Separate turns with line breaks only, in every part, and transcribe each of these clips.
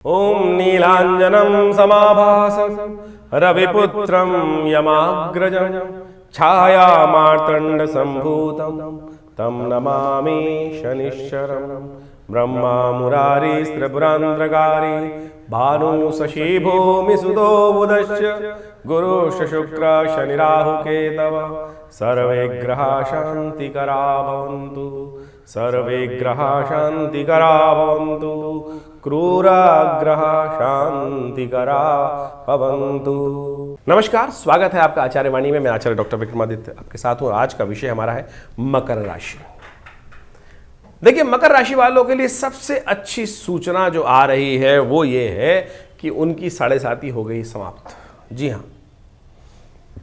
ओम नीलांजनं समाभासं रविपुत्रं यमाग्रजं छायामार्तण्ड संभूतं तं नमामि शनिश्चरं। ब्रह्मा मुरारी स्त्रिपुरान्ध्रकारी भानु शशि भूमि सुदो बुधश्च गुरुश्च शुक्र शनि राहु केतव सर्वे ग्रहा शान्तिकरा भवन्तु। सर्वे ग्रहा शान्तिकरा भवन्तु। क्रूराग्रह शांतिकरा भवन्तु। नमस्कार, स्वागत है आपका आचार्य वाणी में। मैं आचार्य डॉक्टर विक्रमादित्य आपके साथ हूँ। आज का विषय हमारा है मकर राशि। देखिए, मकर राशि वालों के लिए सबसे अच्छी सूचना जो आ रही है वो ये है कि उनकी 7.5 हो गई समाप्त। जी हाँ,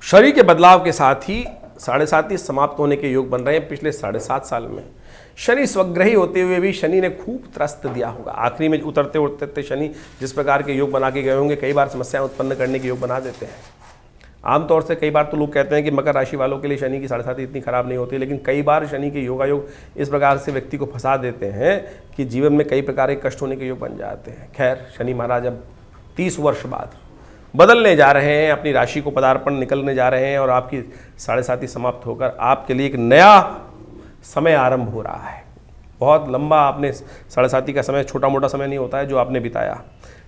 शरीर के बदलाव के साथ ही 7.5 समाप्त होने के योग बन रहे हैं। पिछले 7.5 साल में शनि स्वग्रही होते हुए भी शनि ने खूब त्रस्त दिया होगा। आखिरी में उतरते उतरते शनि जिस प्रकार के योग बना के गए होंगे, कई बार समस्याएं उत्पन्न करने के योग बना देते हैं। आमतौर से कई बार तो लोग कहते हैं कि मकर राशि वालों के लिए शनि की 7.5 इतनी खराब नहीं होती, लेकिन कई बार शनि के योगायोग इस प्रकार से व्यक्ति को फंसा देते हैं कि जीवन में कई प्रकार के कष्ट होने के योग बन जाते हैं। खैर, शनि महाराज अब 30 वर्ष बाद बदलने जा रहे हैं, अपनी राशि को पदार्पण निकलने जा रहे हैं और आपकी 7.5 समाप्त होकर आपके लिए एक नया समय आरंभ हो रहा है। बहुत लंबा आपने 7.5 का समय, छोटा मोटा समय नहीं होता है जो आपने बिताया,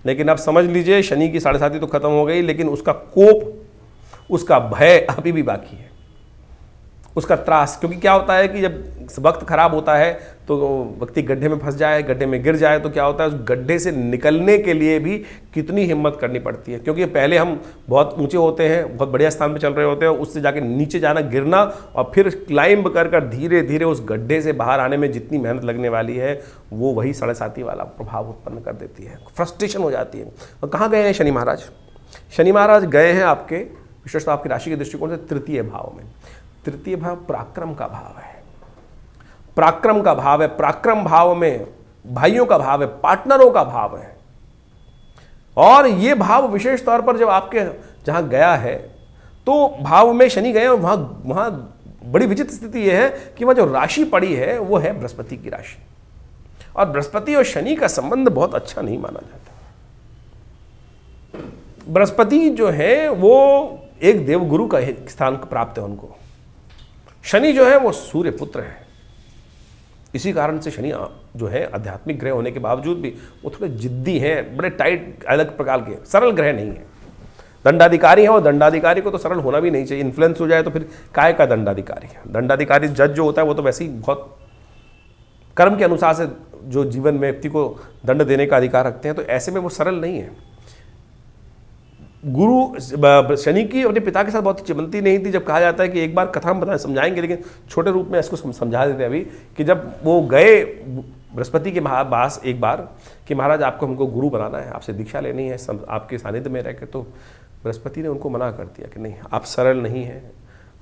लेकिन अब समझ लीजिए शनि की 7.5 तो खत्म हो गई, लेकिन उसका कोप, उसका भय अभी भी बाकी है, उसका त्रास। क्योंकि क्या होता है कि जब वक्त खराब होता है तो व्यक्ति गड्ढे में फंस जाए, गड्ढे में गिर जाए, तो क्या होता है उस गड्ढे से निकलने के लिए भी कितनी हिम्मत करनी पड़ती है। क्योंकि पहले हम बहुत ऊंचे होते हैं, बहुत बढ़िया स्थान पे चल रहे होते हैं, उससे जाके नीचे जाना, गिरना और फिर क्लाइंब कर धीरे धीरे उस गड्ढे से बाहर आने में जितनी मेहनत लगने वाली है वो वही 7.5 वाला प्रभाव उत्पन्न कर देती है। फ्रस्ट्रेशन हो जाती है। और कहाँ गए हैं शनि महाराज? शनि महाराज गए हैं आपके, विशेषतः आपकी राशि के दृष्टिकोण से, तृतीय भाव में। तृतीय भाव पराक्रम का भाव है, पराक्रम का भाव है। पराक्रम भाव में भाइयों का भाव है, पार्टनरों का भाव है। और ये भाव विशेष तौर पर जब आपके जहां गया है तो भाव में शनि गए, वहां बड़ी विचित्र स्थिति यह है कि वहां जो राशि पड़ी है वो है बृहस्पति की राशि, और बृहस्पति और शनि का संबंध बहुत अच्छा नहीं माना जाता। बृहस्पति जो है वो एक देवगुरु का स्थान प्राप्त है उनको। शनि जो है वो सूर्य पुत्र है। इसी कारण से शनि जो है आध्यात्मिक ग्रह होने के बावजूद भी वो थोड़े जिद्दी हैं, बड़े टाइट, अलग प्रकार के, सरल ग्रह नहीं है। दंडाधिकारी है, और दंडाधिकारी को तो सरल होना भी नहीं चाहिए। इन्फ्लुएंस हो जाए तो फिर काय का दंडाधिकारी है। दंडाधिकारी जज जो होता है वो तो वैसे ही बहुत कर्म के अनुसार से जो जीवन में व्यक्ति को दंड देने का अधिकार रखते हैं, तो ऐसे में वो सरल नहीं है। गुरु शनि की अपने पिता के साथ बहुत चिमनती नहीं थी। जब कहा जाता है कि एक बार कथा हम समझाएंगे, लेकिन छोटे रूप में इसको समझा देते हैं अभी, कि जब वो गए बृहस्पति के पास एक बार कि महाराज आपको हमको गुरु बनाना है, आपसे दीक्षा लेनी है आपके सानिध्य में रह के, तो बृहस्पति ने उनको मना कर दिया कि नहीं, आप सरल नहीं हैं,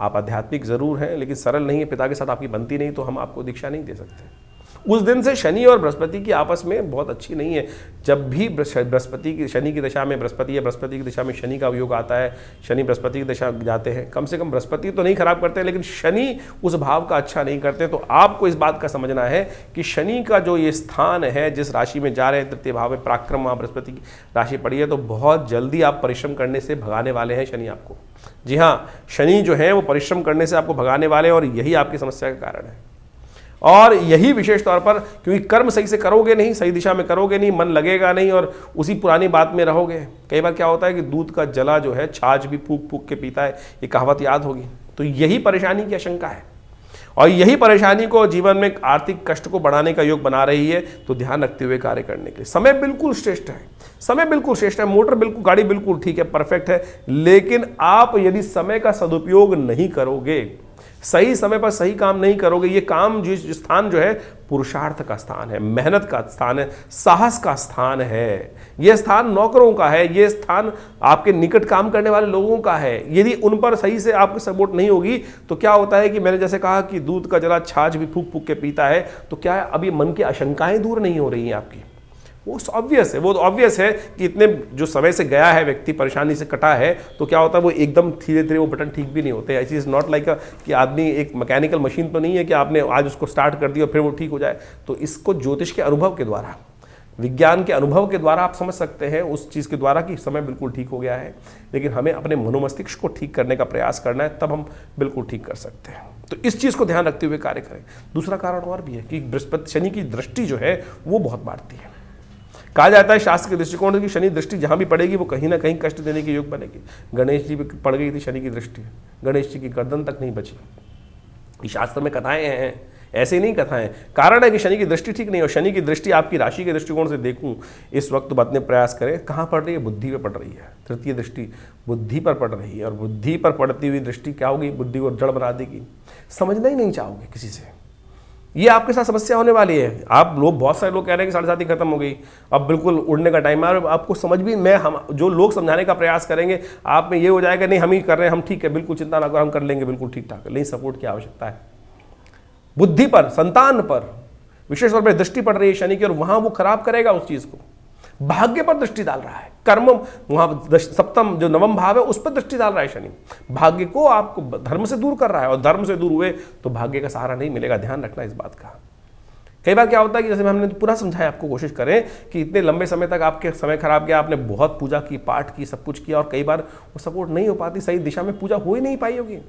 आप आध्यात्मिक जरूर हैं लेकिन सरल नहीं है, पिता के साथ आपकी बनती नहीं, तो हम आपको दीक्षा नहीं दे सकते। उस दिन से शनि और बृहस्पति की आपस में बहुत अच्छी नहीं है। जब भी बृहस्पति की, शनि की दशा में बृहस्पति या बृहस्पति की दिशा में शनि का योग आता है, शनि बृहस्पति की दशा जाते हैं, कम से कम बृहस्पति तो नहीं खराब करते, लेकिन शनि उस भाव का अच्छा नहीं करते। तो आपको इस बात का समझना है कि शनि का जो ये स्थान है, जिस राशि में जा रहे हैं, तृतीय भाव में पराक्रम, वहाँ बृहस्पति की राशि पड़ी है, तो बहुत जल्दी आप परिश्रम करने से भगाने वाले हैं शनि आपको। जी हाँ, शनि जो है वो परिश्रम करने से आपको भगाने वाले हैं, और यही आपकी समस्या का कारण है। और यही विशेष तौर पर, क्योंकि कर्म सही से करोगे नहीं, सही दिशा में करोगे नहीं, मन लगेगा नहीं और उसी पुरानी बात में रहोगे। कई बार क्या होता है कि दूध का जला जो है छाछ भी फूक फूक के पीता है, ये कहावत याद होगी। तो यही परेशानी की आशंका है, और यही परेशानी को जीवन में आर्थिक कष्ट को बढ़ाने का योग बना रही है। तो ध्यान रखते हुए कार्य करने के लिए समय बिल्कुल श्रेष्ठ है, समय बिल्कुल श्रेष्ठ है, मोटर बिल्कुल, गाड़ी बिल्कुल ठीक है, परफेक्ट है। लेकिन आप यदि समय का सदुपयोग नहीं करोगे, सही समय पर सही काम नहीं करोगे, ये काम जो स्थान जो है पुरुषार्थ का स्थान है, मेहनत का स्थान है, साहस का स्थान है, ये स्थान नौकरों का है, ये स्थान आपके निकट काम करने वाले लोगों का है। यदि उन पर सही से आपकी सपोर्ट नहीं होगी तो क्या होता है कि मैंने जैसे कहा कि दूध का जला छाछ भी फूक फूक के पीता है, तो क्या है, अभी मन की आशंकाएं दूर नहीं हो रही हैं आपकी। वो ऑब्वियस है, वो तो ऑब्वियस है कि इतने जो समय से गया है व्यक्ति, परेशानी से कटा है, तो क्या होता है वो एकदम धीरे धीरे वो बटन ठीक भी नहीं होते। ऐसी इज़ नॉट लाइक कि आदमी एक मैकेनिकल मशीन तो नहीं है कि आपने आज उसको स्टार्ट कर दिया और फिर वो ठीक हो जाए। तो इसको ज्योतिष के अनुभव के द्वारा, विज्ञान के अनुभव के द्वारा आप समझ सकते हैं उस चीज़ के द्वारा कि समय बिल्कुल ठीक हो गया है, लेकिन हमें अपने मनोमस्तिष्क को ठीक करने का प्रयास करना है, तब हम बिल्कुल ठीक कर सकते हैं। तो इस चीज़ को ध्यान रखते हुए कार्य करें। दूसरा कारण और भी है कि बृहस्पति शनि की दृष्टि जो है वो बहुत बांटती है। कहा जाता है शास्त्र के दृष्टिकोण से कि शनि दृष्टि जहाँ भी पड़ेगी वो कहीं ना कहीं कष्ट देने के योग बनेगी। गणेश जी पे पड़ गई थी शनि की दृष्टि, गणेश जी की गर्दन तक नहीं बची। ये शास्त्र में कथाएं हैं, ऐसे ही नहीं कथाएं। कारण है कि शनि की दृष्टि ठीक नहीं, और शनि की दृष्टि आपकी राशि के दृष्टिकोण से देखूं इस वक्त बतने प्रयास करें। कहाँ पड़ रही है? बुद्धि पे पड़ रही है। तृतीय दृष्टि बुद्धि पर पड़ रही है, और बुद्धि पर पड़ती हुई दृष्टि क्या होगी? बुद्धि को जड़ बना देगी। समझना ही नहीं चाहोगे किसी से। ये आपके साथ समस्या होने वाली है। आप लोग, बहुत सारे लोग कह रहे हैं कि 7:30 खत्म हो गई, अब बिल्कुल उड़ने का टाइम है, और आपको समझ भी, हम जो लोग समझाने का प्रयास करेंगे आप में ये हो जाएगा नहीं हम ही कर रहे हैं, हम ठीक है, बिल्कुल चिंता ना करो, हम कर लेंगे, बिल्कुल ठीक ठाक। नहीं, सपोर्ट की आवश्यकता है। बुद्धि पर, संतान पर विशेष तौर पर दृष्टि पड़ रही है शनि की, और वहां वो खराब करेगा उस चीज को। भाग्य पर दृष्टि डाल रहा है, कर्म, वहां सप्तम जो नवम भाव है उस पर दृष्टि डाल रहा है शनि। भाग्य को आपको धर्म से दूर कर रहा है, और धर्म से दूर हुए तो भाग्य का सहारा नहीं मिलेगा। ध्यान रखना इस बात का। कई बार क्या होता है कि जैसे हमने पूरा समझाया आपको, कोशिश करें कि इतने लंबे समय तक आपके समय खराब गया, आपने बहुत पूजा की, पाठ की, सब कुछ किया, और कई बार वो सपोर्ट नहीं हो पाती, सही दिशा में पूजा हो ही नहीं पाई होगी।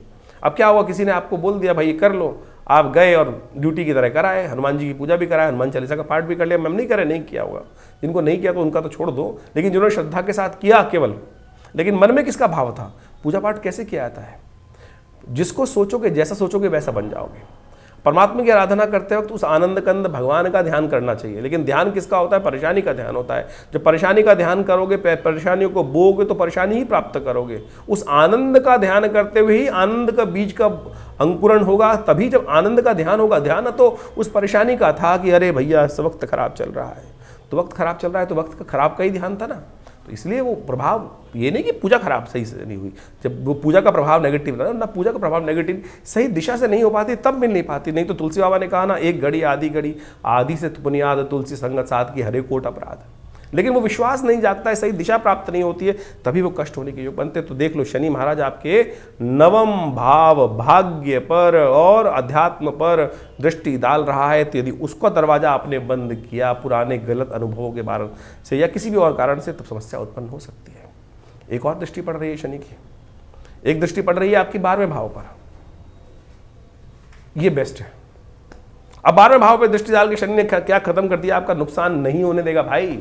अब क्या हुआ? किसी ने आपको बोल दिया भाई ये कर लो, आप गए और ड्यूटी की तरह कराए, हनुमान जी की पूजा भी कराए, हनुमान चालीसा का पाठ भी कर लिया। मैम नहीं करे, नहीं किया होगा। जिनको नहीं किया तो उनका तो छोड़ दो, लेकिन जिन्होंने श्रद्धा के साथ किया केवल, लेकिन मन में किसका भाव था? पूजा पाठ कैसे किया जाता है? जिसको सोचोगे, जैसा सोचोगे वैसा बन जाओगे। परमात्मा की आराधना करते वक्त उस आनंद कंद भगवान का ध्यान करना चाहिए, लेकिन ध्यान किसका होता है? परेशानी का ध्यान होता है। जब परेशानी का ध्यान करोगे, परेशानियों को बोगे तो परेशानी ही प्राप्त करोगे। उस आनंद का ध्यान करते हुए ही आनंद का बीज का अंकुरण होगा। तभी जब आनंद का ध्यान होगा, ध्यान तो उस परेशानी का था कि अरे भैया इस वक्त खराब चल रहा है, तो वक्त खराब चल रहा है तो वक्त का खराब का ही ध्यान था ना। तो इसलिए वो प्रभाव, ये नहीं कि पूजा खराब सही से नहीं हुई, जब वो पूजा का प्रभाव नेगेटिव ना, पूजा का प्रभाव नेगेटिव सही दिशा से नहीं हो पाती तब मिल नहीं पाती। नहीं तो तुलसी बाबा ने कहा ना, एक घड़ी आधी घड़ी आदि से बुनियाद तुलसी संगत साथ की हरे कोट अपराध। लेकिन वो विश्वास नहीं जागता है, सही दिशा प्राप्त नहीं होती है, तभी वो कष्ट होने के योग बनते। तो देख लो, शनि महाराज आपके नवम भाव भाग्य पर और अध्यात्म पर दृष्टि डाल रहा है। तो यदि उसका दरवाजा आपने बंद किया पुराने गलत अनुभवों के कारण से या किसी भी और कारण से, तब समस्या उत्पन्न हो सकती है। एक और दृष्टि पड़ रही है शनि की, एक दृष्टि पड़ रही है आपकी 12वें भाव पर। यह बेस्ट है। अब 12वें भाव पर दृष्टि डाल के शनि ने क्या खत्म कर दिया? आपका नुकसान नहीं होने देगा भाई,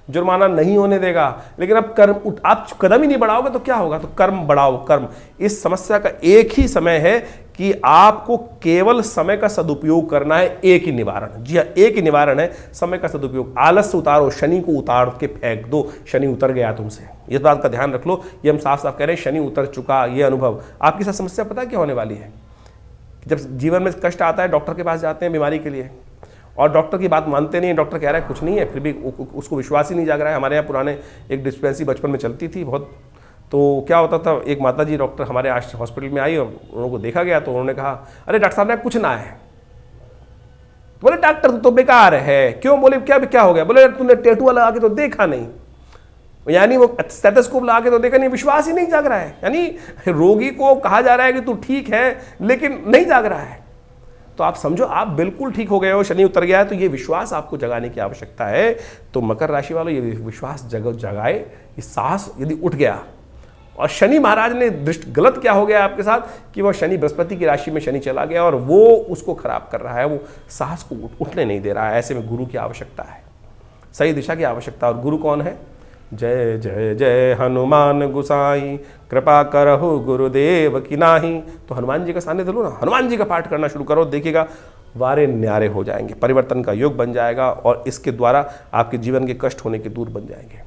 जुर्माना नहीं होने देगा। लेकिन अब कर्म, आप कदम ही नहीं बढ़ाओगे तो क्या होगा? तो कर्म बढ़ाओ, कर्म। इस समस्या का एक ही समय है कि आपको केवल समय का सदुपयोग करना है। एक ही निवारण, जी हाँ, एक ही निवारण है, समय का सदुपयोग। आलस्य उतारो, शनि को उतार के फेंक दो। शनि उतर गया तुमसे, इस बात का ध्यान रख लो। ये हम साफ साफ कह रहे हैं, शनि उतर चुका। ये अनुभव आपके साथ समस्या पता क्या होने वाली है? जब जीवन में कष्ट आता है, डॉक्टर के पास जाते हैं बीमारी के लिए, और डॉक्टर की बात मानते नहीं है। डॉक्टर कह रहा है कुछ नहीं है, फिर भी उसको विश्वास ही नहीं जाग रहा है। हमारे यहाँ पुराने एक डिस्पेंसरी बचपन में चलती थी बहुत। तो क्या होता था, एक माता जी डॉक्टर हमारे आज हॉस्पिटल में आई और उन्होंने को देखा गया, तो उन्होंने कहा अरे डॉक्टर साहब ने कुछ ना है। बोले डॉक्टर तो बेकार है। क्यों? बोले क्या हो गया? बोले तूने टैटू लगा के तो देखा नहीं, यानी वो स्टेथोस्कोप लगा के तो देखा नहीं। विश्वास ही नहीं जाग रहा है। यानी रोगी को कहा जा रहा है कि तू ठीक है, लेकिन नहीं जाग रहा है। तो आप समझो आप बिल्कुल ठीक हो गए हो, शनि उतर गया है। तो ये विश्वास आपको जगाने की आवश्यकता है। तो मकर राशि वालों, ये विश्वास जगाए, ये साहस यदि उठ गया। और शनि महाराज ने गलत क्या हो गया आपके साथ कि वो शनि बृहस्पति की राशि में शनि चला गया और वो उसको खराब कर रहा है, वो साहस को उठने नहीं दे रहा है। ऐसे में गुरु की आवश्यकता है, सही दिशा की आवश्यकता। और गुरु कौन है? जय जय जय हनुमान गुसाई, कृपा करहु गुरुदेव की नाही। तो हनुमान जी का सानिध्य लो ना, हनुमान जी का पाठ करना शुरू करो, देखिएगा वारे न्यारे हो जाएंगे, परिवर्तन का योग बन जाएगा, और इसके द्वारा आपके जीवन के कष्ट होने के दूर बन जाएंगे।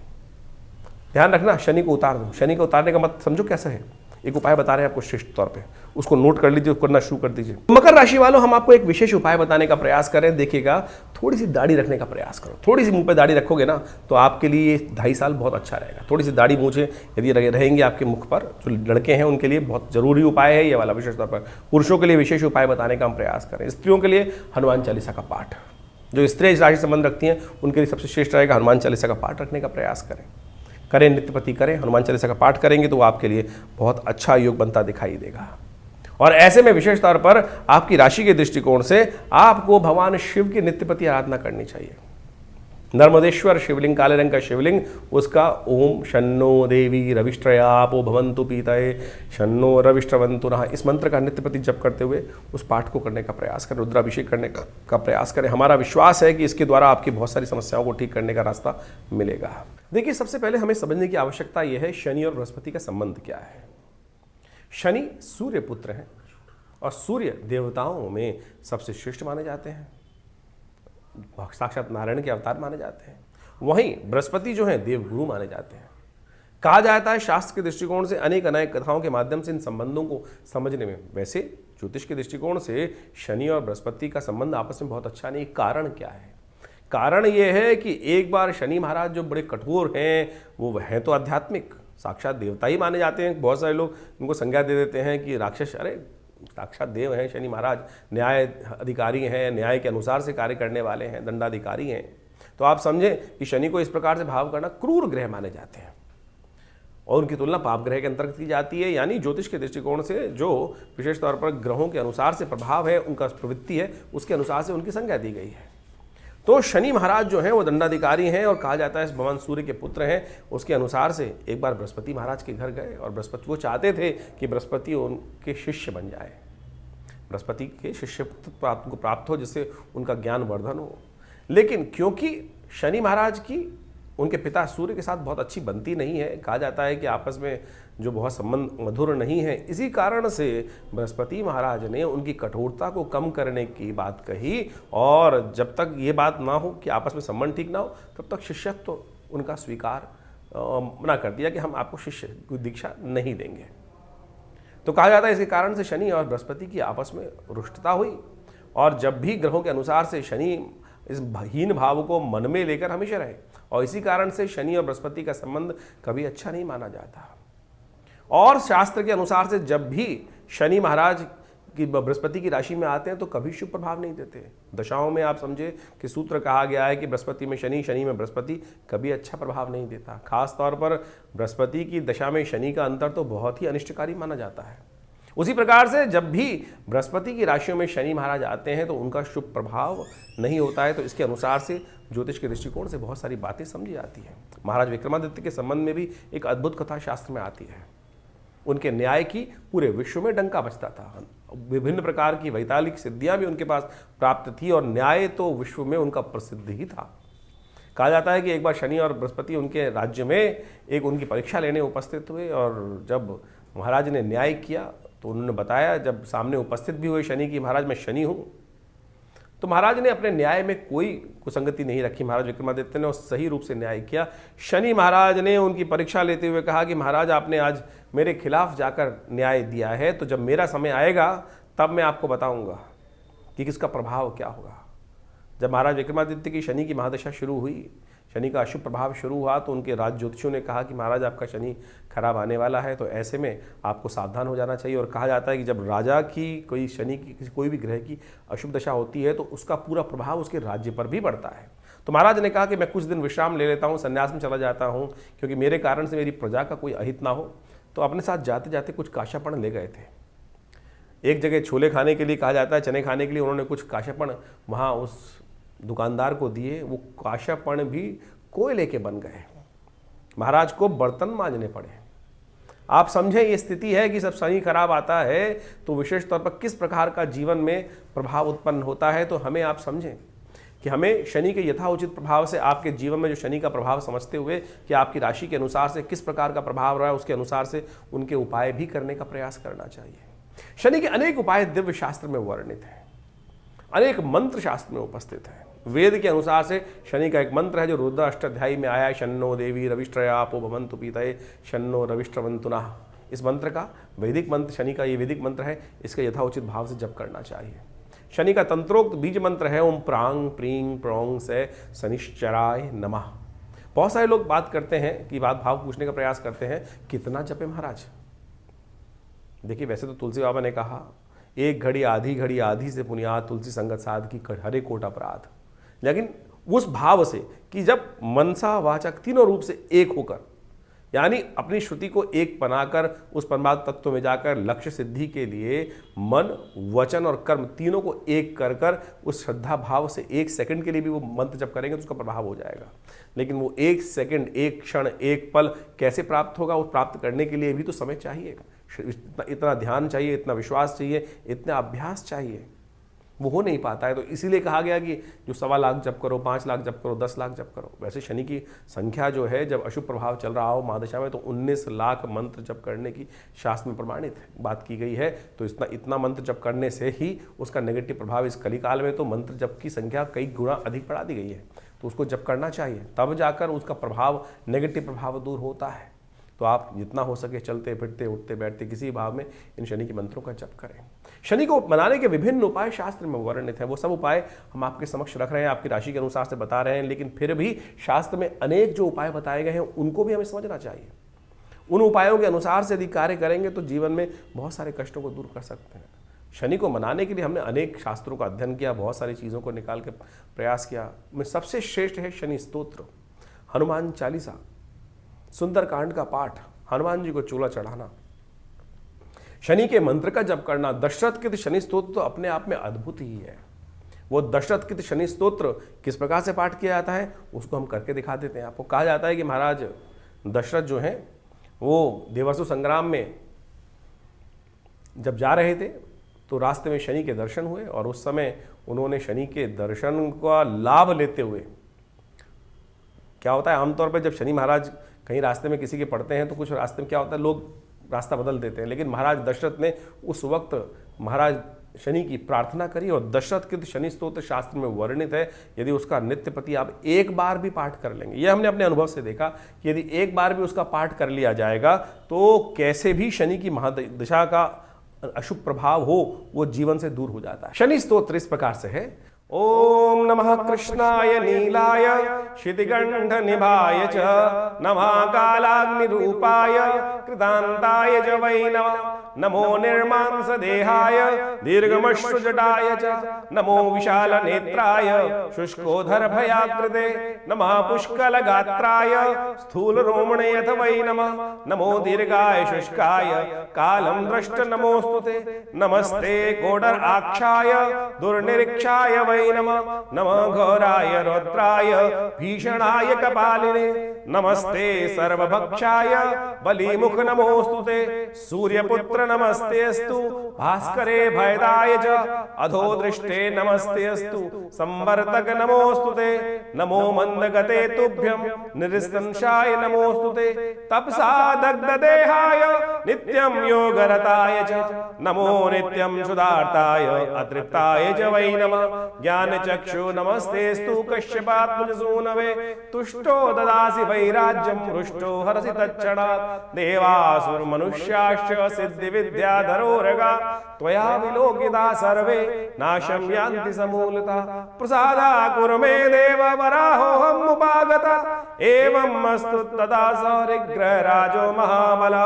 ध्यान रखना, शनि को उतार दो। शनि को उतारने का मत समझो कैसा है, एक उपाय बता रहे हैं आपको श्रेष्ठ तौर पे, उसको नोट कर लीजिए, करना शुरू कर दीजिए। मकर राशि वालों, हम आपको एक विशेष उपाय बताने का प्रयास करें। देखिएगा, थोड़ी सी दाढ़ी रखने का प्रयास करो। थोड़ी सी मुंह पे दाढ़ी रखोगे ना, तो आपके लिए 2.5 साल बहुत अच्छा रहेगा। थोड़ी सी दाढ़ी मूछें यदि रहेंगे आपके मुख पर, जो लड़के हैं उनके लिए बहुत जरूरी उपाय है ये वाला विशेष तौर पर। पुरुषों के लिए विशेष उपाय बताने का हम प्रयास करें। स्त्रियों के लिए हनुमान चालीसा का पाठ, जो स्त्री इस राशि संबंध रखती हैं उनके लिए सबसे श्रेष्ठ रहेगा। हनुमान चालीसा का पाठ रखने का प्रयास करें, नित्यपति करें। हनुमान चालीसा का पाठ करेंगे तो आपके लिए बहुत अच्छा योग बनता दिखाई देगा। और ऐसे में विशेष तौर पर आपकी राशि के दृष्टिकोण से आपको भगवान शिव की नित्यपति आराधना करनी चाहिए। नर्मदेश्वर शिवलिंग, काले रंग का शिवलिंग, उसका ओम शन्नो देवी रविष्ट्रयापो भवन्तु पीतये शन्नो रविष्ट्रवन्तु नः, इस मंत्र का नित्य प्रति जप करते हुए उस पाठ को करने का प्रयास करें, रुद्राभिषेक करने का प्रयास करें। हमारा विश्वास है कि इसके द्वारा आपकी बहुत सारी समस्याओं को ठीक करने का रास्ता मिलेगा। देखिए, सबसे पहले हमें समझने की आवश्यकता यह है शनि और बृहस्पति का संबंध क्या है। शनि सूर्य पुत्र हैं और सूर्य देवताओं में सबसे श्रेष्ठ माने जाते हैं, साक्षात नारायण के अवतार माने जाते हैं। वहीं बृहस्पति जो हैं देवगुरु माने जाते हैं। कहा जाता है शास्त्र के दृष्टिकोण से अनेक कथाओं के माध्यम से इन संबंधों को समझने में, वैसे ज्योतिष के दृष्टिकोण से शनि और बृहस्पति का संबंध आपस में बहुत अच्छा नहीं। कारण क्या है? कारण ये है कि एक बार शनि महाराज जो बड़े कठोर हैं, वो हैं तो आध्यात्मिक, साक्षात देवता ही माने जाते हैं। बहुत सारे लोग इनको संज्ञा दे देते हैं कि राक्षस, अरे साक्षात देव हैं शनि महाराज, न्याय अधिकारी हैं, न्याय के अनुसार से कार्य करने वाले हैं, दंडाधिकारी हैं। तो आप समझें कि शनि को इस प्रकार से भाव करना क्रूर ग्रह माने जाते हैं और उनकी तुलना पाप ग्रह के अंतर्गत की जाती है। यानी ज्योतिष के दृष्टिकोण से जो विशेष तौर पर ग्रहों के अनुसार से प्रभाव है, उनका प्रवृत्ति है, उसके अनुसार से उनकी संज्ञा दी गई है। तो शनि महाराज जो हैं वो दंडाधिकारी हैं और कहा जाता है भगवान सूर्य के पुत्र हैं। उसके अनुसार से एक बार बृहस्पति महाराज के घर गए और बृहस्पति वो चाहते थे कि बृहस्पति उनके शिष्य बन जाए, बृहस्पति के शिष्य को प्राप्त हो, जिससे उनका ज्ञान वर्धन हो। लेकिन क्योंकि शनि महाराज की उनके पिता सूर्य के साथ बहुत अच्छी बनती नहीं है, कहा जाता है कि आपस में जो बहुत संबंध मधुर नहीं है, इसी कारण से बृहस्पति महाराज ने उनकी कठोरता को कम करने की बात कही और जब तक ये बात ना हो कि आपस में संबंध ठीक ना हो, तब तक शिष्यत्व तो उनका स्वीकार मना कर दिया कि हम आपको शिष्य की दीक्षा नहीं देंगे। तो कहा जाता है इसके कारण से शनि और बृहस्पति की आपस में रुष्टता हुई और जब भी ग्रहों के अनुसार से शनि इस हीन भाव को मन में लेकर हमेशा रहे और इसी कारण से शनि और बृहस्पति का संबंध कभी अच्छा नहीं माना जाता। और शास्त्र के अनुसार से जब भी शनि महाराज की बृहस्पति की राशि में आते हैं तो कभी शुभ प्रभाव नहीं देते। दशाओं में आप समझे कि सूत्र कहा गया है कि बृहस्पति में शनि, शनि में बृहस्पति कभी अच्छा प्रभाव नहीं देता। खास तौर पर बृहस्पति की दशा में शनि का अंतर तो बहुत ही अनिष्टकारी माना जाता है। उसी प्रकार से जब भी बृहस्पति की राशियों में शनि महाराज आते हैं तो उनका शुभ प्रभाव नहीं होता है। तो इसके अनुसार से ज्योतिष के दृष्टिकोण से बहुत सारी बातें समझी जाती हैं। महाराज विक्रमादित्य के संबंध में भी एक अद्भुत कथा शास्त्र में आती है। उनके न्याय की पूरे विश्व में डंका बजता था, विभिन्न प्रकार की वैतालिक सिद्धियां भी उनके पास प्राप्त थी और न्याय तो विश्व में उनका प्रसिद्ध ही था। कहा जाता है कि एक बार शनि और बृहस्पति उनके राज्य में एक उनकी परीक्षा लेने उपस्थित हुए और जब महाराज ने न्याय किया तो उन्होंने बताया, जब सामने उपस्थित भी हुए शनि की, महाराज मैं शनि हूँ, तो महाराज ने अपने न्याय में कोई कुसंगति नहीं रखी। महाराज विक्रमादित्य ने सही रूप से न्याय किया। शनि महाराज ने उनकी परीक्षा लेते हुए कहा कि महाराज आपने आज मेरे खिलाफ जाकर न्याय दिया है, तो जब मेरा समय आएगा तब मैं आपको बताऊंगा कि किसका प्रभाव क्या होगा। जब महाराज विक्रमादित्य की शनि की महादशा शुरू हुई, शनि का अशुभ प्रभाव शुरू हुआ, तो उनके राज ज्योतिषियों ने कहा कि महाराज आपका शनि खराब आने वाला है, तो ऐसे में आपको सावधान हो जाना चाहिए। और कहा जाता है कि जब राजा की कोई शनि की कोई भी ग्रह की अशुभ दशा होती है तो उसका पूरा प्रभाव उसके राज्य पर भी पड़ता है। तो महाराज ने कहा कि मैं कुछ दिन विश्राम ले लेता हूँ, संन्यास में चला जाता हूँ, क्योंकि मेरे कारण से मेरी प्रजा का कोई अहित ना हो। तो अपने साथ जाते जाते कुछ काशापण ले गए थे। एक जगह छोले खाने के लिए, कहा जाता है चने खाने के लिए, उन्होंने कुछ काशापण वहाँ उस दुकानदार को दिए। वो काशापण भी कोयले के बन गए, महाराज को बर्तन मांजने पड़े। आप समझें ये स्थिति है कि जब शनि खराब आता है तो विशेष तौर पर किस प्रकार का जीवन में प्रभाव उत्पन्न होता है। तो हमें आप समझें कि हमें शनि के यथाउचित प्रभाव से आपके जीवन में जो शनि का प्रभाव समझते हुए कि आपकी राशि के अनुसार से किस प्रकार का प्रभाव रहा है, उसके अनुसार से उनके उपाय भी करने का प्रयास करना चाहिए। शनि के अनेक उपाय दिव्य शास्त्र में वर्णित हैं, अनेक मंत्र शास्त्र में उपस्थित हैं। वेद के अनुसार से शनि का एक मंत्र है जो रुद्र अष्टाध्यायी में आया है, शन्नो देवी रविष्ट्रयापो भवन्तु पीतये शन्नो रविष्ट्रवन्तु नः। इस मंत्र का वैदिक मंत्र, शनि का ये वैदिक मंत्र है, इसका यथाउचित भाव से जप करना चाहिए। शनि का तंत्रोक्त बीज मंत्र है ओम प्रांग प्रींग प्रोंग से शनिश्चराय नमः। बहुत सारे लोग बात करते हैं कि बात भाव पूछने का प्रयास करते हैं, कितना जपे महाराज। देखिए, वैसे तो तुलसी बाबा ने कहा एक घड़ी आधी से पुनियाद तुलसी संगत साध की हरे कोट अपराध। लेकिन उस भाव से कि जब मनसा वाचक तीनों रूप से एक होकर, यानी अपनी श्रुति को एक बनाकर उस परमात्म तत्व में जाकर लक्ष्य सिद्धि के लिए मन, वचन और कर्म तीनों को एक कर कर उस श्रद्धा भाव से 1 सेकंड के लिए भी वो मंत्र जप करेंगे तो उसका प्रभाव हो जाएगा। लेकिन वो 1 सेकंड, 1 क्षण, 1 पल कैसे प्राप्त होगा? वो प्राप्त करने के लिए भी तो समय चाहिए, इतना ध्यान चाहिए, इतना विश्वास चाहिए, इतना अभ्यास चाहिए। वो हो नहीं पाता है। तो इसीलिए कहा गया कि जो 1.25 लाख जप करो, 5 लाख जप करो, 10 लाख जप करो। वैसे शनि की संख्या जो है, जब अशुभ प्रभाव चल रहा हो महादशा में, तो 19 लाख मंत्र जप करने की शास्त्र में प्रमाणित है, बात की गई है। तो इतना मंत्र जप करने से ही उसका नेगेटिव प्रभाव, इस कलिकाल में तो मंत्र जप की संख्या कई गुना अधिक बढ़ा दी गई है, तो उसको जप करना चाहिए, तब जाकर उसका प्रभाव, नेगेटिव प्रभाव दूर होता है। तो आप जितना हो सके चलते फिरते, उठते बैठते किसी भाव में इन शनि के मंत्रों का जप करें। शनि को मनाने के विभिन्न उपाय शास्त्र में वर्णित हैं। वो सब उपाय हम आपके समक्ष रख रहे हैं, आपकी राशि के अनुसार से बता रहे हैं, लेकिन फिर भी शास्त्र में अनेक जो उपाय बताए गए हैं उनको भी हमें समझना चाहिए। उन उपायों के अनुसार से यदि कार्य करेंगे तो जीवन में बहुत सारे कष्टों को दूर कर सकते हैं। शनि को मनाने के लिए हमने अनेक शास्त्रों का अध्ययन किया, बहुत सारी चीज़ों को निकाल के प्रयास किया। में सबसे श्रेष्ठ है शनि स्तोत्र, हनुमान चालीसा, सुंदरकांड का पाठ, हनुमान जी को चूल्हा चढ़ाना, शनि के मंत्र का जप करना। दशरथ कृत शनि स्तोत्र तो अपने आप में अद्भुत ही है। वो दशरथ कृत शनि स्तोत्र किस प्रकार से पाठ किया जाता है उसको हम करके दिखा देते हैं आपको। कहा जाता है कि महाराज दशरथ जो हैं वो देवासुर संग्राम में जब जा रहे थे तो रास्ते में शनि के दर्शन हुए, और उस समय उन्होंने शनि के दर्शन का लाभ लेते हुए, क्या होता है आमतौर पर जब शनि महाराज कहीं रास्ते में किसी के पड़ते हैं तो कुछ रास्ते में क्या होता है, लोग रास्ता बदल देते हैं। लेकिन महाराज दशरथ ने उस वक्त महाराज शनि की प्रार्थना करी, और दशरथ कृत शनि स्तोत्र शास्त्र में वर्णित है। यदि उसका नित्य प्रति आप एक बार भी पाठ कर लेंगे, यह हमने अपने अनुभव से देखा कि यदि एक बार भी उसका पाठ कर लिया जाएगा तो कैसे भी शनि की महादशा का अशुभ प्रभाव हो वो जीवन से दूर हो जाता है। शनि स्तोत्र इस प्रकार से है। ओम नमः कृष्णाय नीलाय शितिगंध निभाय च, नमः कालाग्निरूपाय कृतांताय च वै नमः, नमो निर्मांस देहाय दीर्घमश्रुजटाय च, नमो विशाल नेत्राय शुष्कोधर भयाकृते, नमः पुष्कल गात्राय स्थूल रोमणे अथ वै नमः, नमो दीर्घाय शुष्काय कालम दृष्ट नमोस्तुते, नमस्ते कोडर आक्षाय दुर्निरीक्षाय वै नमः, नमः घोराय रौद्राय भीषणाय कपालिने, नमस्ते सर्वभक्षाय बलिमुख नमोस्तुते, सूर्यपुत्र नमस्तेस्तु भास्करे भयदाय च, अधोदृष्टे नमस्तेस्तु संवर्तक नमोस्तुते, नमो मंदगते तुभ्यं निरस्तंशाय नमोस्तुते, तपसा दग्धदेहाय नित्यं योगरताय च, नमो नित्यं सुधार्ताय अतृप्ताय च वै नमः, ज्ञानचक्षु नमस्तेस्तु कश्यपात्मजसूनवे, तुष्टो ददासि वैराज्यं हृष्टो हरसि तत्क्षणात्, देवासुर मनुष्याश्च सिद्धि विद्याधरोरगा, त्वया विलोकिता सर्वे नाशं यान्ति समूलतः, प्रसादा कुरु मे देव वराहोऽहम् उपागता, एवं अस्तु तदा सरिग्रह राजो महाबला।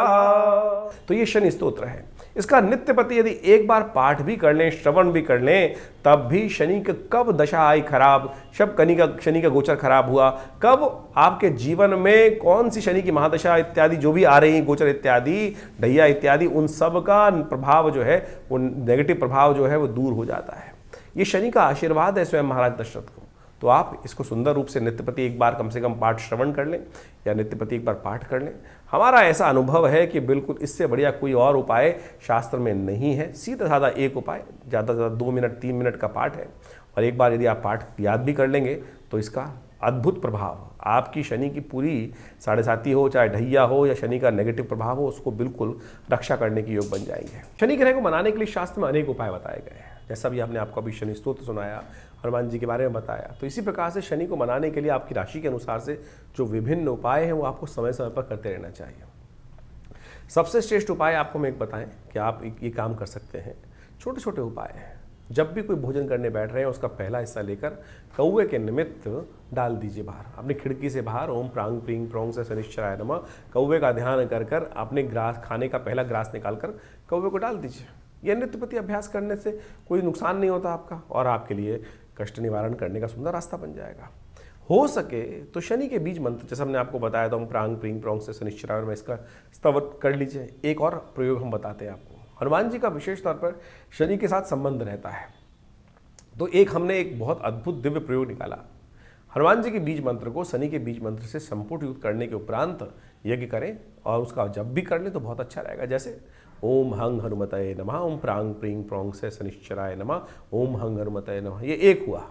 तो ये शनि स्तोत्र है। इसका नित्य प्रति यदि एक बार पाठ भी कर लें, श्रवण भी कर लें, तब भी शनि का कब दशा आई खराब, शनि का गोचर खराब हुआ, कब आपके जीवन में कौन सी शनि की महादशा इत्यादि जो भी आ रही है, गोचर इत्यादि, ढैया इत्यादि, उन सब का प्रभाव जो है, वो नेगेटिव प्रभाव जो है वो दूर हो जाता है। ये शनि का आशीर्वाद है स्वयं महाराज दशरथ को। तो आप इसको सुंदर रूप से नित्य प्रति एक बार कम से कम पाठ श्रवण कर लें या नित्य प्रति एक बार पाठ कर लें। हमारा ऐसा अनुभव है कि बिल्कुल इससे बढ़िया कोई और उपाय शास्त्र में नहीं है। सीधा साधा एक उपाय, ज़्यादा से ज़्यादा 2 मिनट 3 मिनट का पाठ है, और एक बार यदि आप पाठ याद भी कर लेंगे तो इसका अद्भुत प्रभाव आपकी शनि की पूरी 7.5 हो, चाहे ढैया हो या शनि का नेगेटिव प्रभाव हो, उसको बिल्कुल रक्षा करने के योग बन जाएंगे। शनि ग्रह को मनाने के लिए शास्त्र में अनेक उपाय बताए गए हैं, जैसा भी आपने आपको अभी शनि स्तोत्र सुनाया, हनुमान जी के बारे में बताया। तो इसी प्रकार से शनि को मनाने के लिए आपकी राशि के अनुसार से जो विभिन्न उपाय हैं वो आपको समय समय पर करते रहना चाहिए। सबसे श्रेष्ठ उपाय आपको मैं एक बताएं कि आप ये काम कर सकते हैं। छोटे छोटे उपाय हैं। जब भी कोई भोजन करने बैठ रहे हैं उसका पहला हिस्सा लेकर कौवे के निमित्त डाल दीजिए बाहर, अपनी खिड़की से बाहर। ओम प्रांग प्रींग प्रोंग से शनिश्चराय नमः कौवे का ध्यान कर कर अपने ग्रास, खाने का पहला ग्रास निकाल कर कौवे को डाल दीजिए। यह नित्य प्रति अभ्यास करने से कोई नुकसान नहीं होता आपका, और आपके लिए कष्ट निवारण करने का सुंदर रास्ता बन जाएगा। हो सके तो शनि के बीज मंत्र, जैसे हमने आपको बताया था, हम प्रांग प्रींग प्रोंग से शनिश्चराय में इसका स्तव कर लीजिए। एक और प्रयोग हम बताते हैं आपको। हनुमान जी का विशेष तौर पर शनि के साथ संबंध रहता है, तो हमने एक बहुत अद्भुत दिव्य प्रयोग निकाला। हनुमान जी के बीज मंत्र को शनि के बीज मंत्र से संपुट युक्त करने के उपरांत यज्ञ करें, और उसका जब भी कर लें तो बहुत अच्छा रहेगा। जैसे ओम हंग हनुमतये नमः, ओम प्रांग प्रींग प्रोंग से शनिश्चराय नमः, ओम हंग हनुमतये नमः, ये एक हुआ।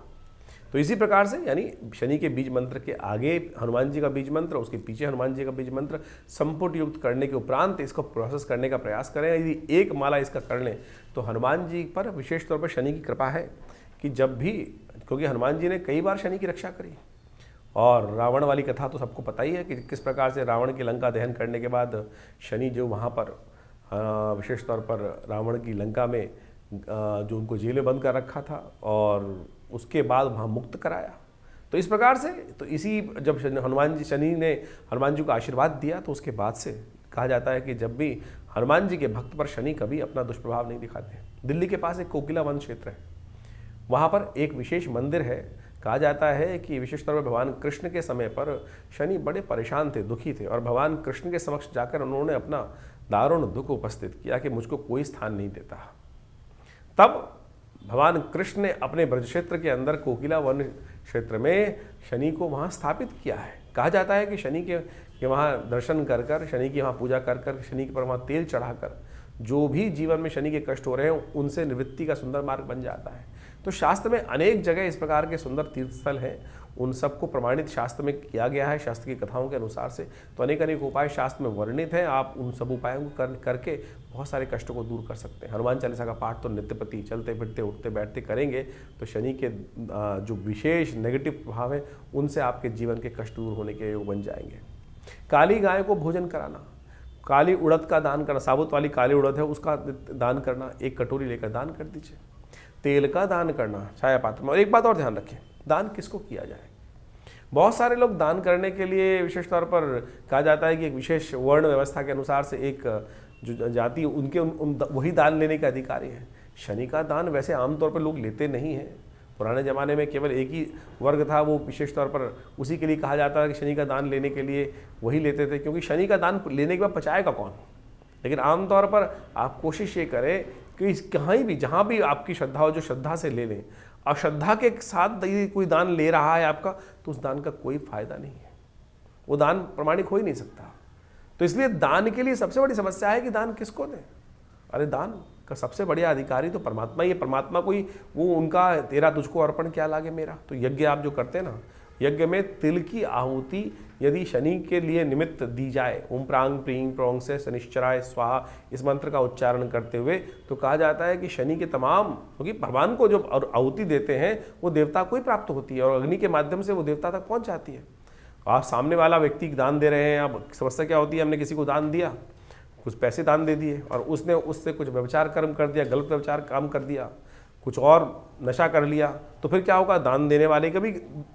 तो इसी प्रकार से यानी शनि के बीज मंत्र के आगे हनुमान जी का बीज मंत्र, उसके पीछे हनुमान जी का बीज मंत्र संपुट युक्त करने के उपरांत इसको प्रोसेस करने का प्रयास करें। यदि एक माला इसका कर लें तो हनुमान जी पर विशेष तौर पर शनि की कृपा है कि जब भी, क्योंकि हनुमान जी ने कई बार शनि की रक्षा करी, और रावण वाली कथा तो सबको पता ही है कि किस प्रकार से रावण की लंका दहन करने के बाद शनि जो वहाँ पर विशेष तौर पर रावण की लंका में जो उनको जेल में बंद कर रखा था और उसके बाद वहाँ मुक्त कराया। तो इस प्रकार से तो इसी जब शनि ने हनुमान जी को आशीर्वाद दिया, तो उसके बाद से कहा जाता है कि जब भी हनुमान जी के भक्त पर शनि कभी अपना दुष्प्रभाव नहीं दिखाते। दिल्ली के पास एक कोकिला वन क्षेत्र है, वहाँ पर एक विशेष मंदिर है। कहा जाता है कि विशेष तौर पर भगवान कृष्ण के समय पर शनि बड़े परेशान थे, दुखी थे, और भगवान कृष्ण के समक्ष जाकर उन्होंने अपना दारुण दुख उपस्थित किया कि मुझको कोई स्थान नहीं देता। तब भगवान कृष्ण ने अपने ब्रज क्षेत्र के अंदर कोकिला वन क्षेत्र में शनि को वहाँ स्थापित किया है। कहा जाता है कि शनि के वहाँ दर्शन कर कर, शनि की वहाँ पूजा कर कर, शनि के पर वहाँ तेल चढ़ाकर जो भी जीवन में शनि के कष्ट हो रहे हैं उनसे निवृत्ति का सुंदर मार्ग बन जाता है। तो शास्त्र में अनेक जगह इस प्रकार के सुंदर तीर्थस्थल हैं, उन सबको प्रमाणित शास्त्र में किया गया है, शास्त्र की कथाओं के अनुसार से। तो अनेक अनेक उपाय शास्त्र में वर्णित हैं, आप उन सब उपायों को करके बहुत सारे कष्टों को दूर कर सकते हैं। हनुमान चालीसा का पाठ तो नित्यपति चलते फिरते उठते बैठते करेंगे तो शनि के जो विशेष नेगेटिव प्रभाव है उनसे आपके जीवन के कष्ट दूर होने के योग बन जाएंगे। काली गाय को भोजन कराना, काली उड़द का दान करना, साबुत वाली काली उड़द है उसका दान करना, एक कटोरी लेकर दान कर दीजिए। तेल का दान करना छाया पात्र में। और एक बात और ध्यान रखें, दान किसको किया जाए। बहुत सारे लोग दान करने के लिए विशेष तौर पर कहा जाता है कि एक विशेष वर्ण व्यवस्था के अनुसार से एक जो जाति उनके वही दान लेने के अधिकारी हैं। शनि का दान वैसे आमतौर पर लोग लेते नहीं हैं। पुराने ज़माने में केवल एक ही वर्ग था, वो विशेष तौर पर उसी के लिए कहा जाता है कि शनि का दान लेने के लिए वही लेते थे, क्योंकि शनि का दान लेने के बाद पचाएगा कौन। लेकिन आमतौर पर आप कोशिश ये करें कि कहीं भी जहाँ भी आपकी श्रद्धा हो, जो श्रद्धा से ले लें। अश्रद्धा के साथ यदि कोई दान ले रहा है आपका, तो उस दान का कोई फायदा नहीं है, वो दान प्रमाणिक हो ही नहीं सकता। तो इसलिए दान के लिए सबसे बड़ी समस्या है कि दान किसको दें। अरे दान का सबसे बढ़िया अधिकारी तो परमात्मा ही है। परमात्मा को ही वो उनका तेरा तुझको अर्पण क्या लागे मेरा। तो यज्ञ आप जो करते हैं ना, यज्ञ में तिल की आहुति यदि शनि के लिए निमित्त दी जाए, ओम प्रांग प्रींग प्रोंग से शनिश्चराय स्वाहा इस मंत्र का उच्चारण करते हुए, तो कहा जाता है कि शनि के तमाम, क्योंकि भगवान को जो आहुति देते हैं वो देवता को ही प्राप्त होती है और अग्नि के माध्यम से वो देवता तक पहुंच जाती है। आप सामने वाला व्यक्ति दान दे रहे हैं, अब समस्या क्या होती है, हमने किसी को दान दिया, कुछ पैसे दान दे दिए और उसने उससे कुछ व्यभिचार कर्म कर दिया, गलत व्यभिचार काम कर दिया, कुछ और नशा कर लिया, तो फिर क्या होगा, दान देने वाले का भी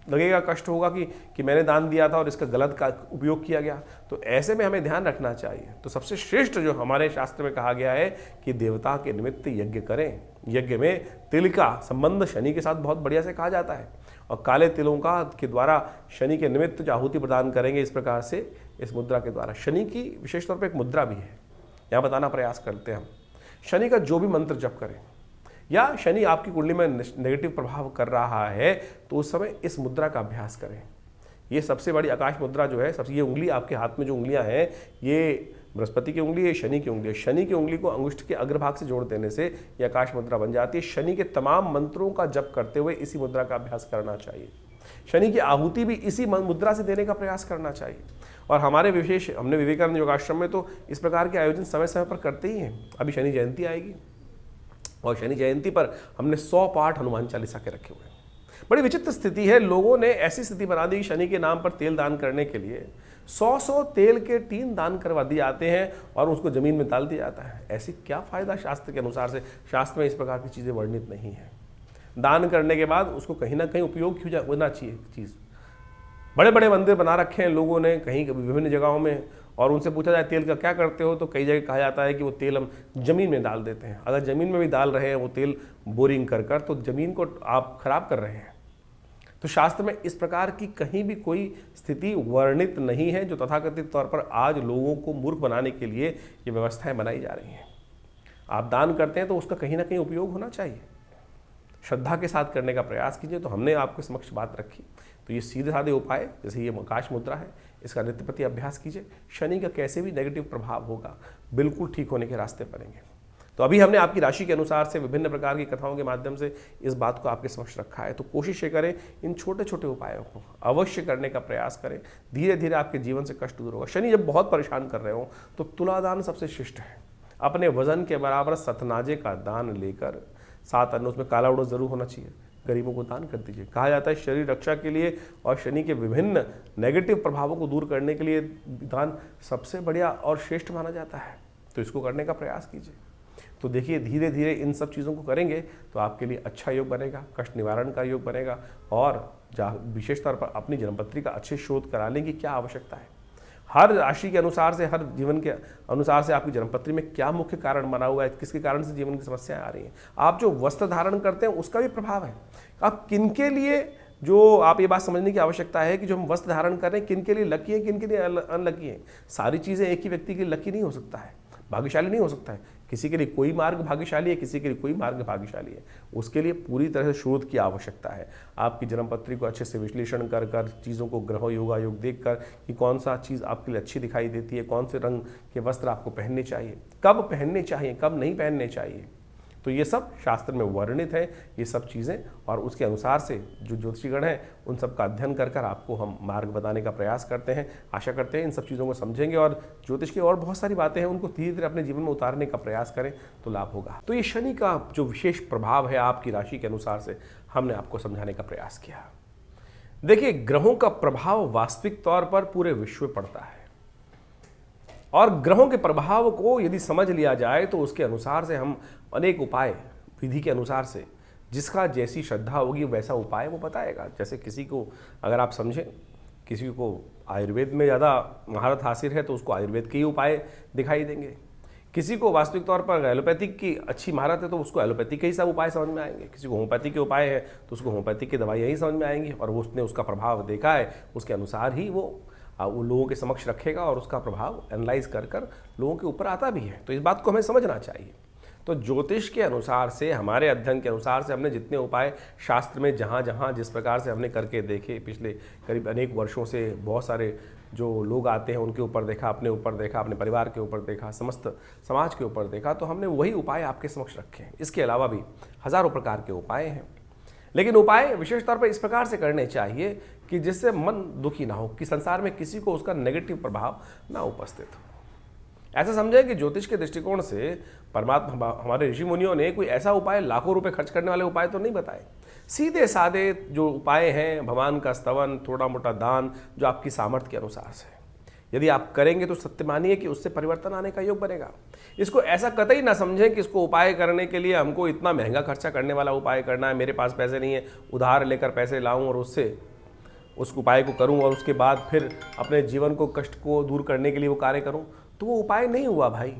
लगेगा, कष्ट होगा कि मैंने दान दिया था और इसका गलत का उपयोग किया गया। तो ऐसे में हमें ध्यान रखना चाहिए। तो सबसे श्रेष्ठ जो हमारे शास्त्र में कहा गया है कि देवता के निमित्त यज्ञ करें। यज्ञ में तिल का संबंध शनि के साथ बहुत बढ़िया से कहा जाता है और काले तिलों का के द्वारा शनि के निमित्त जो आहुति प्रदान करेंगे, इस प्रकार से इस मुद्रा के द्वारा। शनि की विशेष तौर पर एक मुद्रा भी है, यहाँ बताना प्रयास करते हैं हम। शनि का जो भी मंत्र जप करें या शनि आपकी कुंडली में नेगेटिव प्रभाव कर रहा है, तो उस समय इस मुद्रा का अभ्यास करें। ये सबसे बड़ी आकाश मुद्रा जो है, सबसे ये उंगली आपके हाथ में जो उंगलियां हैं, ये बृहस्पति की उंगली है, शनि की उंगली है। शनि की उंगली को अंगुष्ठ के अग्रभाग से जोड़ देने से ये आकाश मुद्रा बन जाती है। शनि के तमाम मंत्रों का जप करते हुए इसी मुद्रा का अभ्यास करना चाहिए। शनि की आहुति भी इसी मुद्रा से देने का प्रयास करना चाहिए। और हमारे हमने विवेकानंद योगाश्रम में तो इस प्रकार के आयोजन समय समय पर करते ही हैं। अभी शनि जयंती आएगी और शनि जयंती पर हमने 100 पाठ हनुमान चालीसा के रखे हुए हैं। बड़ी विचित्र स्थिति है, लोगों ने ऐसी स्थिति बना दी शनि के नाम पर तेल दान करने के लिए 100 तेल के 3 दान करवा दिए जाते हैं और उसको जमीन में डाल दिया जाता है। ऐसी क्या फायदा शास्त्र के अनुसार से? शास्त्र में इस प्रकार की चीज़ें वर्णित नहीं है। दान करने के बाद उसको कहीं ना कहीं उपयोग क्यों होना चाहिए चीज़। बड़े बड़े मंदिर बना रखे हैं लोगों ने कहीं विभिन्न जगहों में, और उनसे पूछा जाए तेल का क्या करते हो, तो कई जगह कहा जाता है कि वो तेल हम ज़मीन में डाल देते हैं। अगर ज़मीन में भी डाल रहे हैं वो तेल बोरिंग कर कर, तो ज़मीन को आप खराब कर रहे हैं। तो शास्त्र में इस प्रकार की कहीं भी कोई स्थिति वर्णित नहीं है जो तथाकथित तौर पर आज लोगों को मूर्ख बनाने के लिए ये व्यवस्थाएं बनाई जा रही हैं। आप दान करते हैं तो उसका कहीं ना कहीं उपयोग होना चाहिए, श्रद्धा के साथ करने का प्रयास कीजिए। तो हमने आपके समक्ष बात रखी। तो ये सीधे साधे उपाय, जैसे ये आकाश मुद्रा है, इसका नित्य प्रति अभ्यास कीजिए। शनि का कैसे भी नेगेटिव प्रभाव होगा बिल्कुल ठीक होने के रास्ते बनेंगे। तो अभी हमने आपकी राशि के अनुसार से विभिन्न प्रकार की कथाओं के माध्यम से इस बात को आपके समक्ष रखा है। तो कोशिश ये करें, इन छोटे छोटे उपायों को अवश्य करने का प्रयास करें। धीरे धीरे आपके जीवन से कष्ट दूर होगा। शनि जब बहुत परेशान कर रहे हो तो तुलादान सबसे शिष्ट है। अपने वजन के बराबर सतनाजे का दान लेकर, 7 अन्न, उसमें काला उड़द जरूर होना चाहिए, गरीबों को दान कर दीजिए। कहा जाता है शरीर रक्षा के लिए और शनि के विभिन्न नेगेटिव प्रभावों को दूर करने के लिए दान सबसे बढ़िया और श्रेष्ठ माना जाता है। तो इसको करने का प्रयास कीजिए। तो देखिए, धीरे धीरे इन सब चीज़ों को करेंगे तो आपके लिए अच्छा योग बनेगा, कष्ट निवारण का योग बनेगा। और विशेष तौर पर अपनी जन्मपत्री का अच्छे शोध करा लें कि क्या आवश्यकता है। हर राशि के अनुसार से, हर जीवन के अनुसार से आपकी जन्मपत्री में क्या मुख्य कारण बना हुआ है, किसके कारण से जीवन की समस्याएं आ रही हैं। आप जो वस्त्र धारण करते हैं उसका भी प्रभाव है। आप किनके लिए, जो आप ये बात समझने की आवश्यकता है कि जो हम वस्त्र धारण कर रहे हैं किनके लिए लकी है, किनके लिए अनलकी है। सारी चीज़ें एक ही व्यक्ति के लिए लकी नहीं हो सकता है, भाग्यशाली नहीं हो सकता है। किसी के लिए कोई मार्ग भाग्यशाली है, किसी के लिए कोई मार्ग भाग्यशाली है। उसके लिए पूरी तरह से शोध की आवश्यकता है। आपकी जन्मपत्री को अच्छे से विश्लेषण कर कर, चीज़ों को ग्रह योगा योग देख कर कि कौन सा चीज़ आपके लिए अच्छी दिखाई देती है, कौन से रंग के वस्त्र आपको पहनने चाहिए, कब पहनने चाहिए, कब नहीं पहनने चाहिए। तो ये सब शास्त्र में वर्णित है, ये सब चीज़ें। और उसके अनुसार से जो ज्योतिषीगण हैं उन सब का अध्ययन कर कर आपको हम मार्ग बताने का प्रयास करते हैं। आशा करते हैं इन सब चीज़ों को समझेंगे और ज्योतिष की और बहुत सारी बातें हैं उनको धीरे धीरे अपने जीवन में उतारने का प्रयास करें तो लाभ होगा। तो ये शनि का जो विशेष प्रभाव है आपकी राशि के अनुसार से हमने आपको समझाने का प्रयास किया। देखिए, ग्रहों का प्रभाव वास्तविक तौर पर पूरे विश्व में पड़ता है और ग्रहों के प्रभाव को यदि समझ लिया जाए तो उसके अनुसार से हम अनेक उपाय, विधि के अनुसार से जिसका जैसी श्रद्धा होगी वैसा उपाय वो बताएगा। जैसे किसी को, अगर आप समझें, किसी को आयुर्वेद में ज़्यादा महारत हासिल है तो उसको आयुर्वेद के ही उपाय दिखाई देंगे। किसी को वास्तविक तौर पर एलोपैथिक की अच्छी महारत है तो उसको एलोपैथिक के ही सब उपाय समझ में आएंगे। किसी को होम्योपैथिक के उपाय है तो उसको होम्योपैथिक की दवाइयाँ ही समझ में आएंगी और वो उसने उसका प्रभाव देखा है, उसके अनुसार ही वो लोगों के समक्ष रखेगा और उसका प्रभाव एनालाइज कर कर लोगों के ऊपर आता भी है। तो इस बात को हमें समझना चाहिए। तो ज्योतिष के अनुसार से, हमारे अध्ययन के अनुसार से हमने जितने उपाय शास्त्र में जहाँ जहाँ जिस प्रकार से हमने करके देखे, पिछले करीब अनेक वर्षों से बहुत सारे जो लोग आते हैं उनके ऊपर देखा, अपने ऊपर देखा, अपने परिवार के ऊपर देखा, समस्त समाज के ऊपर देखा, तो हमने वही उपाय आपके समक्ष रखे हैं। इसके अलावा भी हज़ारों प्रकार के उपाय हैं, लेकिन उपाय विशेष तौर पर इस प्रकार से करने चाहिए कि जिससे मन दुखी ना हो, कि संसार में किसी को उसका नेगेटिव प्रभाव ना उपस्थित हो। ऐसा समझें कि ज्योतिष के दृष्टिकोण से परमात्मा, हमारे ऋषि मुनियों ने कोई ऐसा उपाय, लाखों रुपए खर्च करने वाले उपाय तो नहीं बताए। सीधे साधे जो उपाय हैं, भगवान का स्तवन, थोड़ा मोटा दान, जो आपकी सामर्थ्य के अनुसार से यदि आप करेंगे तो सत्य मानिए कि उससे परिवर्तन आने का योग बनेगा। इसको ऐसा कतई ना समझें कि इसको उपाय करने के लिए हमको इतना महंगा खर्चा करने वाला उपाय करना है, मेरे पास पैसे नहीं है, उधार लेकर पैसे लाऊं और उससे उस उपाय को करूं और उसके बाद फिर अपने जीवन को, कष्ट को दूर करने के लिए वो कार्य करूं, तो वो उपाय नहीं हुआ भाई।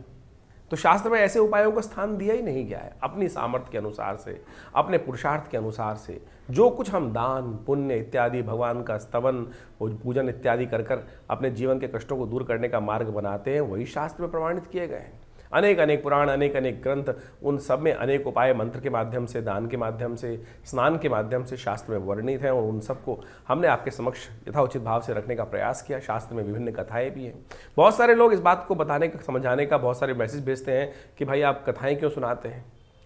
तो शास्त्र में ऐसे उपायों को स्थान दिया ही नहीं गया है। अपनी सामर्थ्य के अनुसार से, अपने पुरुषार्थ के अनुसार से जो कुछ हम दान पुण्य इत्यादि, भगवान का स्तवन, पूजन इत्यादि कर कर अपने जीवन के कष्टों को दूर करने का मार्ग बनाते हैं, वही शास्त्र में प्रमाणित किए गए हैं। अनेक अनेक पुराण, अनेक अनेक ग्रंथ, उन सब में अनेक उपाय मंत्र के माध्यम से, दान के माध्यम से, स्नान के माध्यम से शास्त्र में वर्णित हैं और उन सबको हमने आपके समक्ष यथाउचित भाव से रखने का प्रयास किया। शास्त्र में विभिन्न कथाएं भी हैं। बहुत सारे लोग इस बात को बताने का, समझाने का बहुत सारे मैसेज भेजते हैं कि भाई आप कथाएं क्यों सुनाते हैं।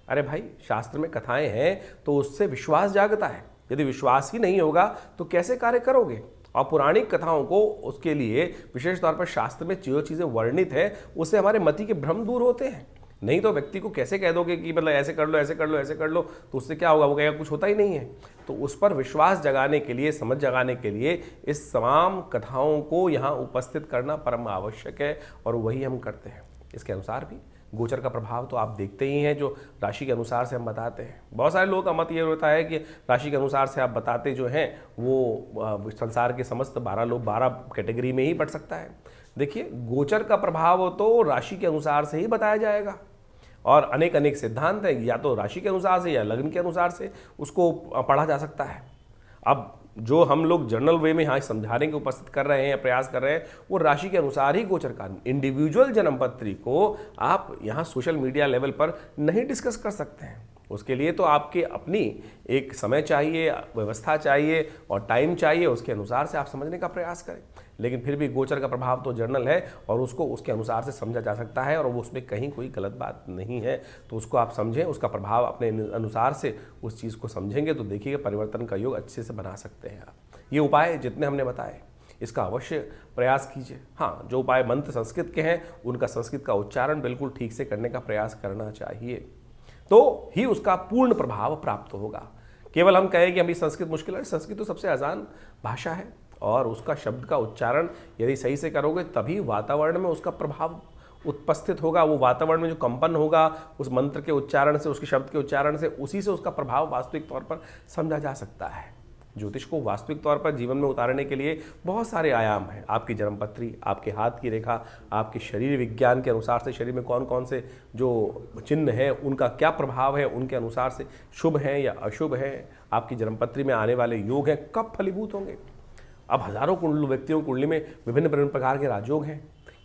अरे भाई, शास्त्र में कथाएं हैं तो उससे विश्वास जागता है। यदि विश्वास ही नहीं होगा तो कैसे कार्य करोगे। और पौराणिक कथाओं को, उसके लिए विशेष तौर पर शास्त्र में जो चीज़ें वर्णित है उससे हमारे मति के भ्रम दूर होते हैं। नहीं तो व्यक्ति को कैसे कह दोगे कि मतलब ऐसे कर लो, ऐसे कर लो, ऐसे कर लो, तो उससे क्या होगा, वो कहेगा कुछ होता ही नहीं है। तो उस पर विश्वास जगाने के लिए, समझ जगाने के लिए इस तमाम कथाओं को यहाँ उपस्थित करना परम आवश्यक है और वही हम करते हैं। इसके अनुसार भी गोचर का प्रभाव तो आप देखते ही हैं, जो राशि के अनुसार से हम बताते हैं। बहुत सारे लोगों का मत ये होता है कि राशि के अनुसार से आप बताते जो हैं वो संसार के समस्त 12 लोग 12 कैटेगरी में ही बढ़ सकता है। देखिए, गोचर का प्रभाव तो राशि के अनुसार से ही बताया जाएगा और अनेक अनेक सिद्धांत है, या तो राशि के अनुसार से या लग्न के अनुसार से उसको पढ़ा जा सकता है। अब जो हम लोग जर्नल वे में यहाँ समझाने के उपस्थित कर रहे हैं या प्रयास कर रहे हैं, वो राशि के अनुसार ही गोचर का। इंडिविजुअल जन्मपत्री को आप यहाँ सोशल मीडिया लेवल पर नहीं डिस्कस कर सकते हैं। उसके लिए तो आपके अपनी एक समय चाहिए, व्यवस्था चाहिए और टाइम चाहिए, उसके अनुसार से आप समझने का प्रयास करें। लेकिन फिर भी गोचर का प्रभाव तो जर्नल है और उसको उसके अनुसार से समझा जा सकता है, और वो उसमें कहीं कोई गलत बात नहीं है। तो उसको आप समझें, उसका प्रभाव अपने अनुसार से उस चीज़ को समझेंगे तो देखिएगा परिवर्तन का योग अच्छे से बना सकते हैं आप। ये उपाय जितने हमने बताए इसका अवश्य प्रयास कीजिए। हाँ, जो उपाय मंत्र संस्कृत के हैं उनका संस्कृत का उच्चारण बिल्कुल ठीक से करने का प्रयास करना चाहिए, तो ही उसका पूर्ण प्रभाव प्राप्त होगा। केवल हम कहें कि हमें संस्कृत मुश्किल है, संस्कृत तो सबसे आसान भाषा है और उसका शब्द का उच्चारण यदि सही से करोगे तभी वातावरण में उसका प्रभाव उपस्थित होगा। वो वातावरण में जो कंपन होगा उस मंत्र के उच्चारण से, उसके शब्द के उच्चारण से, उसी से उसका प्रभाव वास्तविक तौर पर समझा जा सकता है। ज्योतिष को वास्तविक तौर पर जीवन में उतारने के लिए बहुत सारे आयाम हैं। आपकी जन्मपत्री, आपके हाथ की रेखा, आपके शरीर विज्ञान के अनुसार से शरीर में कौन कौन से जो चिन्ह हैं उनका क्या प्रभाव है, उनके अनुसार से शुभ हैं या अशुभ हैं, आपकी जन्मपत्री में आने वाले योग हैं कब फलीभूत होंगे। अब हजारों व्यक्तियों कुंडली में विभिन्न विभिन्न प्रकार के राजयोग हैं,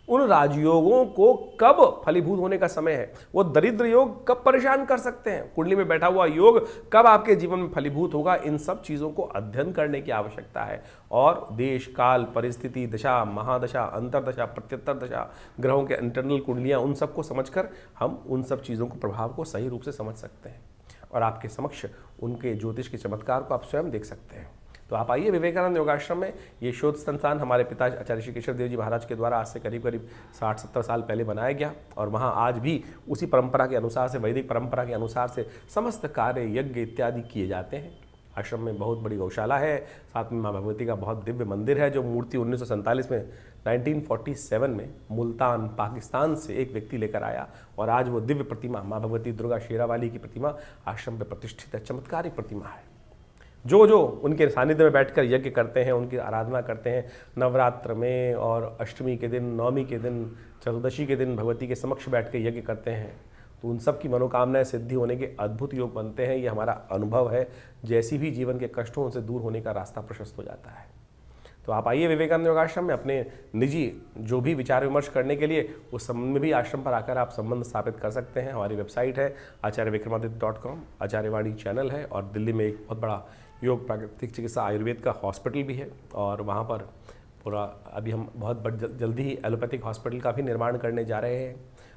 उन राजयोगों को कब फलीभूत होने का समय है, वो दरिद्र योग कब परेशान कर सकते हैं, कुंडली में बैठा हुआ योग कब आपके जीवन में फलीभूत होगा, इन सब चीज़ों को अध्ययन करने की आवश्यकता है। और देश काल परिस्थिति दशा महादशा अंतरदशा प्रत्युत्तर दशा ग्रहों के इंटरनल कुंडलियाँ, उन सबको समझकर हम उन सब चीज़ों को प्रभाव को सही रूप से समझ सकते हैं और आपके समक्ष उनके ज्योतिष के चमत्कार को आप स्वयं देख सकते हैं। तो आप आइए विवेकानंद योगाश्रम में। ये शोध संस्थान हमारे पिता आचार्य श्री केशव देव जी महाराज के द्वारा आज से करीब 60-70 साल पहले बनाया गया और वहाँ आज भी उसी परंपरा के अनुसार से, वैदिक परंपरा के अनुसार से समस्त कार्य यज्ञ इत्यादि किए जाते हैं। आश्रम में बहुत बड़ी गौशाला है, साथ में माँ भगवती का बहुत दिव्य मंदिर है, जो मूर्ति 1947 में 1947 में मुल्तान पाकिस्तान से एक व्यक्ति लेकर आया और आज वो दिव्य प्रतिमा माँ भगवती दुर्गा शेरावाली की प्रतिमा आश्रम में प्रतिष्ठित है। चमत्कारिक प्रतिमा है। जो जो उनके सानिध्य में बैठकर यज्ञ करते हैं, उनकी आराधना करते हैं, नवरात्र में और अष्टमी के दिन, नवमी के दिन, चतुर्दशी के दिन भगवती के समक्ष बैठ कर यज्ञ करते हैं, तो उन सब की मनोकामनाएं सिद्धि होने के अद्भुत योग बनते हैं। ये हमारा अनुभव है। जैसी भी जीवन के कष्टों से दूर होने का रास्ता प्रशस्त हो जाता है। तो आप आइए विवेकानंद योगाश्रम में अपने निजी जो भी विचार विमर्श करने के लिए उस संबंध में भी आश्रम पर आकर आप संबंध स्थापित कर सकते हैं। हमारी वेबसाइट है acharyvikramaditya.com, आचार्यवाणी चैनल है और दिल्ली में एक बहुत बड़ा योग प्राकृतिक चिकित्सा आयुर्वेद का हॉस्पिटल भी है और वहाँ पर पूरा अभी हम बहुत जल्दी ही एलोपैथिक हॉस्पिटल का भी निर्माण करने जा रहे हैं।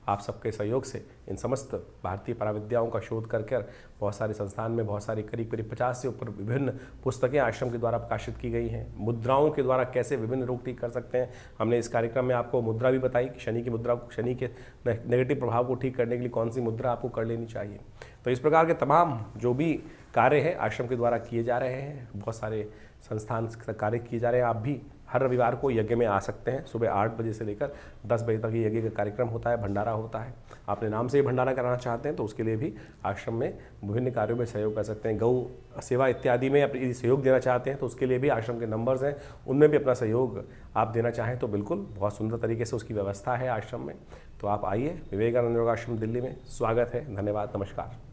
आप सबके सहयोग से इन समस्त भारतीय पराविद्याओं का शोध कर बहुत सारे संस्थान में बहुत सारी करीब 50 से ऊपर विभिन्न पुस्तकें आश्रम के द्वारा प्रकाशित की गई हैं। मुद्राओं के द्वारा कैसे विभिन्न रोग ठीक कर सकते हैं, हमने इस कार्यक्रम में आपको मुद्रा भी बताई कि शनि की मुद्रा, शनि के नेगेटिव प्रभाव को ठीक करने के लिए कौन सी मुद्रा आपको कर लेनी चाहिए। तो इस प्रकार के तमाम जो भी कार्य हैं आश्रम के द्वारा किए जा रहे हैं, बहुत सारे संस्थान कार्य किए जा रहे हैं। आप भी हर रविवार को यज्ञ में आ सकते हैं। सुबह 8 बजे से लेकर 10 बजे तक ये यज्ञ का कार्यक्रम होता है, भंडारा होता है। आपने नाम से ही भंडारा कराना चाहते हैं तो उसके लिए भी आश्रम में विभिन्न कार्यों में सहयोग कर सकते हैं। गौ सेवा इत्यादि में अपनी सहयोग देना चाहते हैं तो उसके लिए भी आश्रम के नंबर्स हैं, उनमें भी अपना सहयोग आप देना चाहें तो बिल्कुल बहुत सुंदर तरीके से उसकी व्यवस्था है आश्रम में। तो आप आइए, विवेकानंद योगाश्रम दिल्ली में स्वागत है। धन्यवाद, नमस्कार।